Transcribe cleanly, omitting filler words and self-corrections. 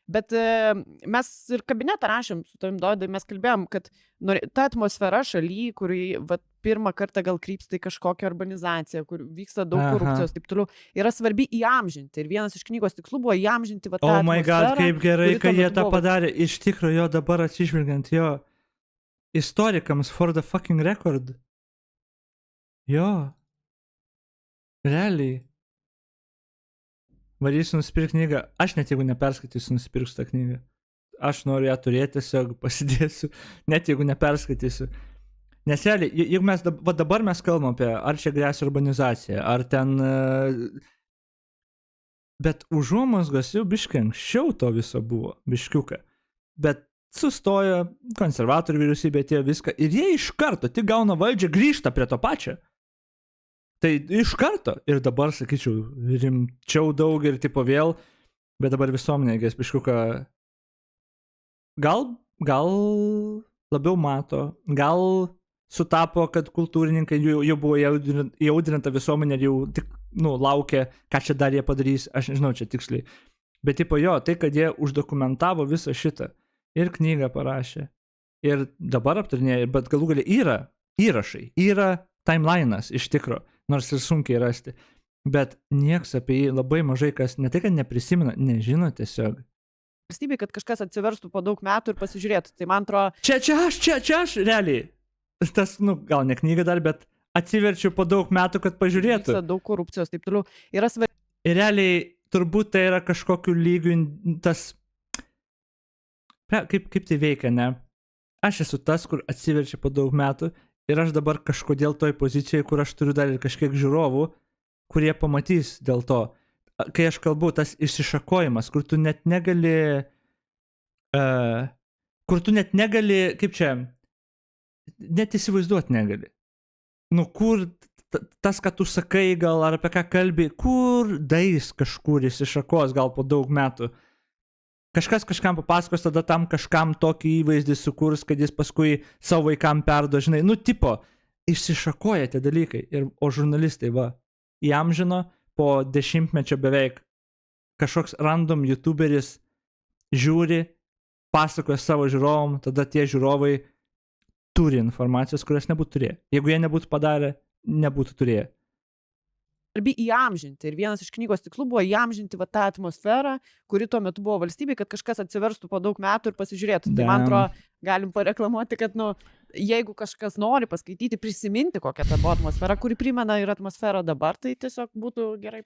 Bet mes ir kabinetą rašėm su tavim Dovydai, mes kalbėjom, kad ta atmosfera šaly, kuri vat, pirmą kartą gal krypsta į kažkokią urbanizaciją, kur vyksta daug korupcijos, taip toliau, yra svarbi įamžinti. Ir vienas iš knygos tikslų buvo įamžinti va, tą Oh my god, atmosferą, kaip gerai, kuri tuo kad jie metu tą buvo, padarė. Iš tikrųjų, jo dabar atsižvelgiant, jo istorikams for the fucking record. Jo. Realiai. Varysiu nusipirkti knygą. Aš net jeigu neperskaitysiu, nusipirksiu tą knygą. Aš noriu ją turėti, tiesiog pasidėsiu. Net jeigu neperskaitysiu. Nes realiai, jeigu mes dabar mes kalbam apie, ar čia grėsia urbanizacija, ar ten... Bet užuomazgos jau biškai anksčiau to viso buvo, biškiuką. Bet sustojo, konservatorių vyriausybė atėjo viską, ir jie iš karto tik gauna valdžią, grįžta prie to pačio. Tai iš karto. Ir dabar, sakyčiau, rimčiau daug ir tipo vėl, bet dabar visuomenė, gės biškiuką, gal labiau mato, gal sutapo, kad kultūrininkai jau buvo jaudrinta visuomenė ir jau tik, laukia, ką čia dar jie padarys, aš nežinau čia tiksliai. Bet tipo jo, tai, kad jie uždokumentavo visą šitą ir knygą parašė, ir dabar aptarinėja, bet galų galia yra įrašai, yra timelinas iš tikro, nors ir sunkiai rasti. Bet nieks apie jį labai mažai kas, ne tai, kad neprisimena, nežino tiesiog. Valstybei, kad kažkas atsiverstų po daug metų ir pasižiūrėtų. Tai man atrodo... Čia aš, realiai. Tas, gal ne knyga dar, bet atsiverčiu po daug metų, kad pažiūrėtų. Vyksta daug korupcijos, taip toliau. Yra svarbi. Ir realiai, turbūt tai yra kažkokiu lygiu tas... Kaip tai veikia, ne? Aš esu tas, kur atsiverčia po daug metų ir aš dabar kažkodėl toj pozicijoje, kur aš turiu dar ir kažkiek žiūrovų, kurie pamatys dėl to. Kai aš kalbu, tas išsišakojimas, kur tu net negali... kaip čia... Net įsivaizduoti negali. Kur tas, ką tu sakai gal, ar apie ką kalbi, kur dais kažkur įsišakos gal po daug metų. Kažkas kažkam papasakos, tada tam kažkam tokį įvaizdį sukurs, kad jis paskui savo vaikam perdo, žinai. Tipo, išsišakoja tie dalykai. O žurnalistai, įamžino po 10-mečio beveik kažkoks random youtuberis žiūri, pasakoja savo žiūrovom, tada tie žiūrovai turi informacijos, kurias nebūtų turėję. Jeigu jie nebūtų padarę, nebūtų turėję. Svarbi įamžinti. Ir vienas iš knygos tikslų buvo įamžinti va, tą atmosferą, kuri tuo metu buvo valstybei, kad kažkas atsiverstų po daug metų ir pasižiūrėtų. Tai man atrodo, galim pareklamuoti, kad jeigu kažkas nori paskaityti, prisiminti, kokia ta buvo atmosfera, kuri primena ir atmosferą dabar, tai tiesiog būtų gerai